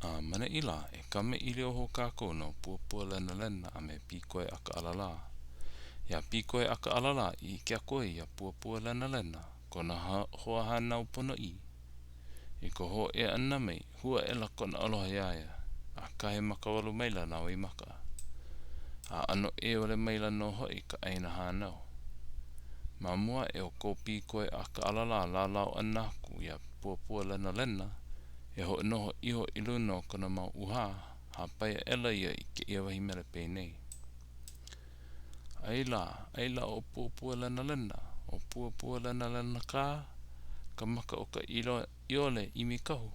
Mana ila e kame ili o ho kako no pua lena lena a me pikoe aka alala. Ia pikoe aka alala I kia koe ia pua lena lena kona hoa hana upono I ko ho e ana mei hua e la kona aloha iaia a kahe makawalu meila na oi maka. A ano e ole meila no hoi ka aina hanau. Ma mua e o ko pikoe aka alala la lao anaku ia pua lena lena e ho noho iho iluno kona mau uha ha pai ela ia I ke ia wahi mele peinei. Aila o pua lena lena o pua lena lena ka maka o ka iole imi kahu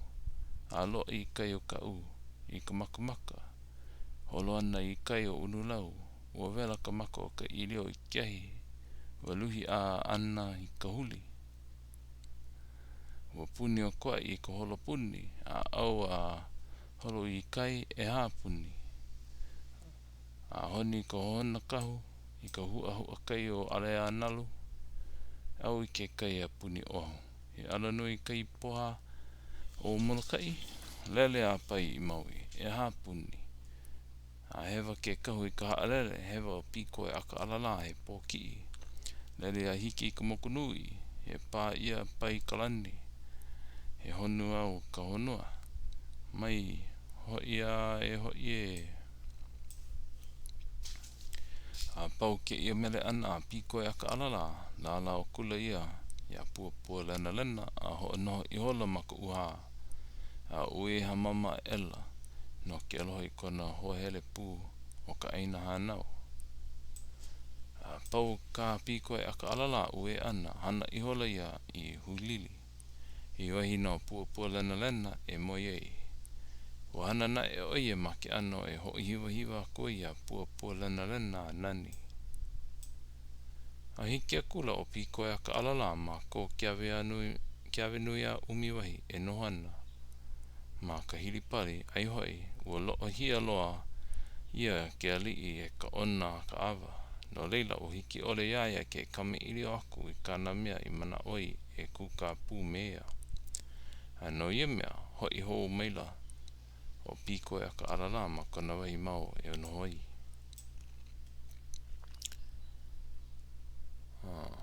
a lo I kai o ka I ka maka holo ana I kai o unulau ua vela ka maka o ka ilio I kiahi waluhi a ana I ka huli ua puni o koa I ka holo puni a au a holo I kai e ha puni a honi ka hona kahu I ka hua kai o alea nalu au I ke kai a puni oho I ala nui kai poha o molokai lele a pai I maui e ha puni a hewa ke kahu I ka haalele hewa o pikoe aka alala he poki lele a hiki I ka mokunui he pā ia pai kalani he honua o ka honua mai hoi e a pau ke ia mele ana a pikoe aka alala la o kula ia pua lena lena a ho no I hola maka uha a ue ha mama ela no ke aloha I kona hoa hele pū o ka aina hanau a pau ka pikoe aka alala ue ana hana I hola ia I hulili I wahi no pua lena lena e moi ei o hana na e oie make ano e ho hiwa koe ia pua lena lena nani a hiki a kula o pikoe aka alala ma ko kiawe nui a umiwahi e noho ana ma ka hilipari ai hoi ua loo hia loa ia ke alii e ka ona ka awa no leila o hiki ole iaia ke kame ili o aku I kana mea I mana oi e kuka pū mea a no ia mea hoi hou meila o pikoe aka alala ma kona wahi mau e noho I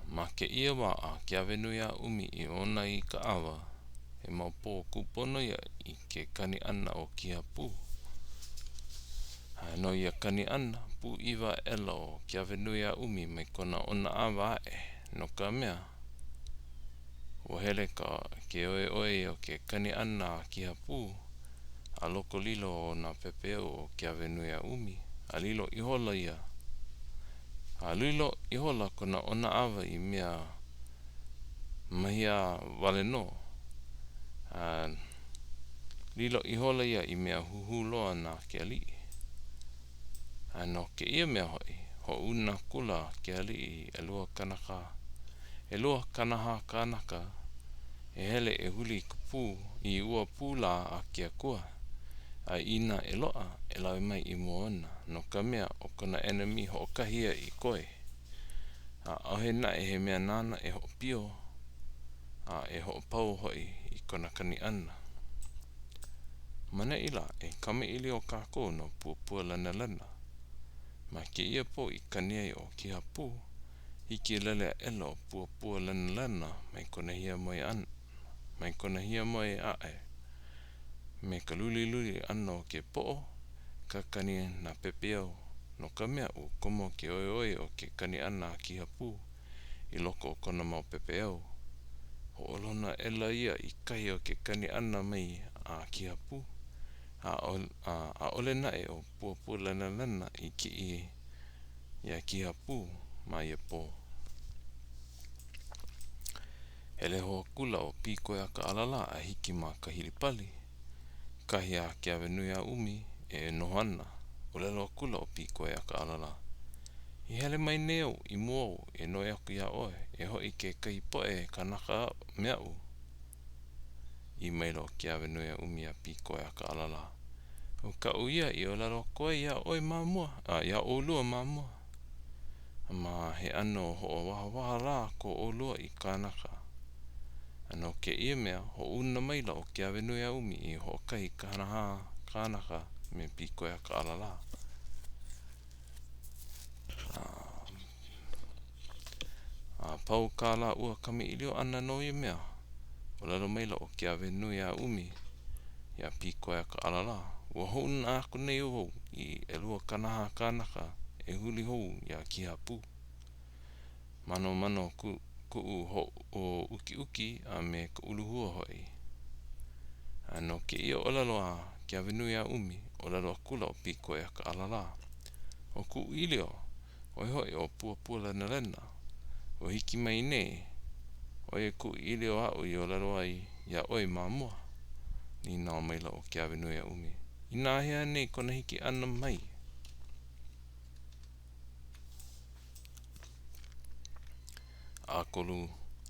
ma ke ia wa a kia wenui a umi I ona I ka awa e mau pō kupono ia I ke kani ana o kia pū no ia kani ana pu iwa ela o kia wenui a umi me kona ona awa ae no ka mea o hele ka ke oe o ke kani ana kia pū a loko lilo o na pepeo o kia wenui a umi a lilo ihola ia a lilo ihola kona ona awa I mea mahia wale no a lilo ihola ia I mea huhuloa na ke alii no ke ia mea hoi ho una kula ke alii e lua kanaha kanaka e hele e huli kupu I ua pula a kia kua a ina e loa e lawe mai I moana no ka mea o kona enemy ho kahia I koe a ohe na e he mea nana e ho pio a e ho pau hoi I kona kani ana mana ila e kame ili o kako no pua lana lana ma ke ia po I kaniai o kia pū hiki lele ela o pua lana lana mai kona hia moe ae me ka luli ano ke po'o ka kani na pepeo no ka mea u komo ke oe o ke kani ana kia pū I loko o kona mau pepeo ho olona ela ia I kai o ke kani ana mai a kia pū a ole na e o pua lana lana I ki ia kia pū ma ia po hele hoa kula o pikoe aka alala a hiki ma ka hilipali kahi a kia wenui a umi e noho ana o lelo kula o pikoe aka alala I hele mai neo I mua e noi aku ia oe e hoi ke kai poe kanaka mea I mailo kia wenui a umi a pikoe aka alala o ka uia I o lalo koe ia oe mamua ia o lua mamua ma he ano ho waha la ko o lua I kanaka Ano ke ia mea ho una maila o ke awenui a umi I ho kai kahanaha kānaka me pikoe a ka alala. Pau ka la ua kami ilio ana no ia mea. O lalo maila o ke awenui a umi ia pikoe a ka alala. Ua houna aku nei o I elua kanaha kānaka e huli hou ia ki hapu. Mano ku ho o uki uki a me ka uluhua hoi. Ano ke ia o lalo a ke awenui a umi o lalo a kula o pikoe a ka alala. O ku ilio hoi o pua lena. O hiki mai ne o e ku ilio au I o lalo ai ia oi mamua. Ni nao maila o ke awenui a umi. Ina hea nei kona hiki ana mai.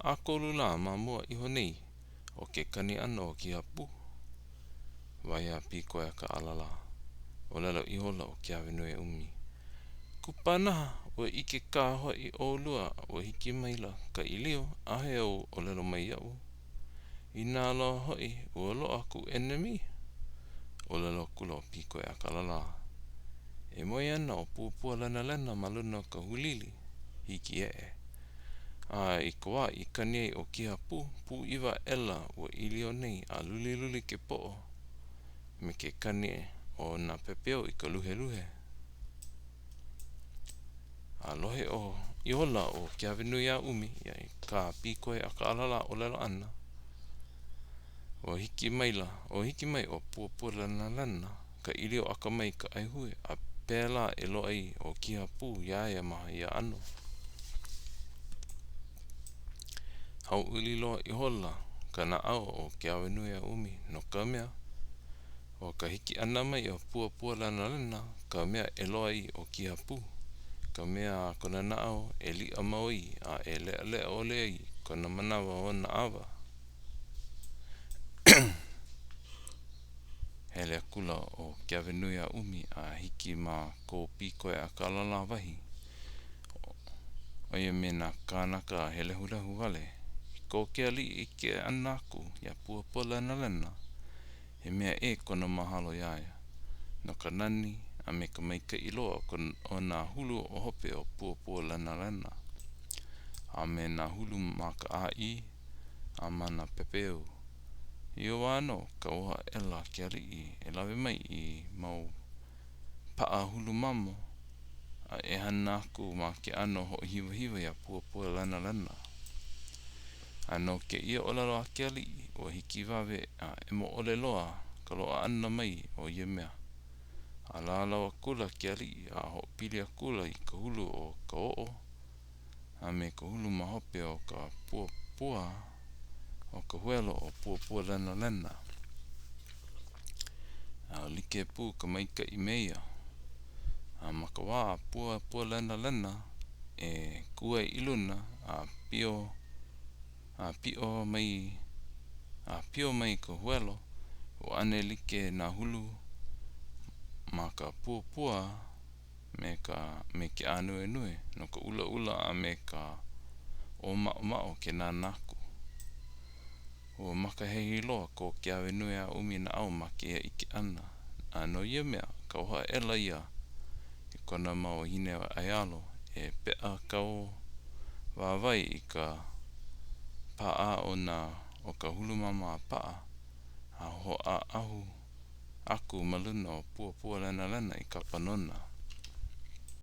Akolu la mamua iho nei o ke kani ana o ki hapu. Wai a pikoe a ka alala. O lalo iho la o ke awenui a umi. Kupanaha o ike ka hoi o lua o hiki maila ka ilio ahe o lalo mai au. Ina aloha hoi ua loa ku enemy o lalo kula o pikoe a ka alala. E moi ana o pua lena maluna ka hulili hiki I koa I kani o ki hapu pu iwa ela o ilio nei a luli ke po'o me ke kani o na pepeo I ka luhe. Alohe o iola o ke awenui a umi ia I ka pikoe a ka alala o lalo ana. O hiki mai o pua lena ka ilio aka mai ka aihui a pēla e loa I o ki hapu ia maha ia ano. Hau uli loa I hola ka na ao o ke awenui a umi no ka mea o ka hiki ana mai o pua lena ka mea e loa I o ki hapu. Ka mea kona nao e li'a maui a e lea ole ai kona manawa o na awa. Hele a kula o ke awenui a umi a hiki ma ko pikoe a ka alala wahi. O ia me na kānaka he lehu wale. Ko ke ali I ke anaku ia pua lena. He mea e kona mahalo iaia. No ka nani a me ka maika I loa o na hulu o hope o pua lena. A me na hulu ma ka ai a mana pepeo. Io wano ka oha ela ke ali e lawe mai I mau paa hulu mamo a e hana aku ma ke ano ho hiwa ia pua lena. Ano ke ia o lalo ake ali o hiki wawe a e mo ole loa ka loa ana mai o ia mea. A lalawa kula ke ali a ho pili a kula I ka hulu o ka o'o. A me ka hulu mahope o ka pua o ka huelo o pua lena. A like pu ka maika I meia. A maka wā pua lena e kua iluna a pio mai ka huelo o ane like na hulu ma ka pua me ke anue no ka ula a me ka o mao ke nanaku. O makahehi loa ko ke awenui a umi na au ma ke ia ike ana. Ano ia mea ka oha ela ia I kona mau hine ai alo e pea kau wawai I ka paa o ka hulu mama a paa a ho a ahu aku maluna o pua lena I ka panona.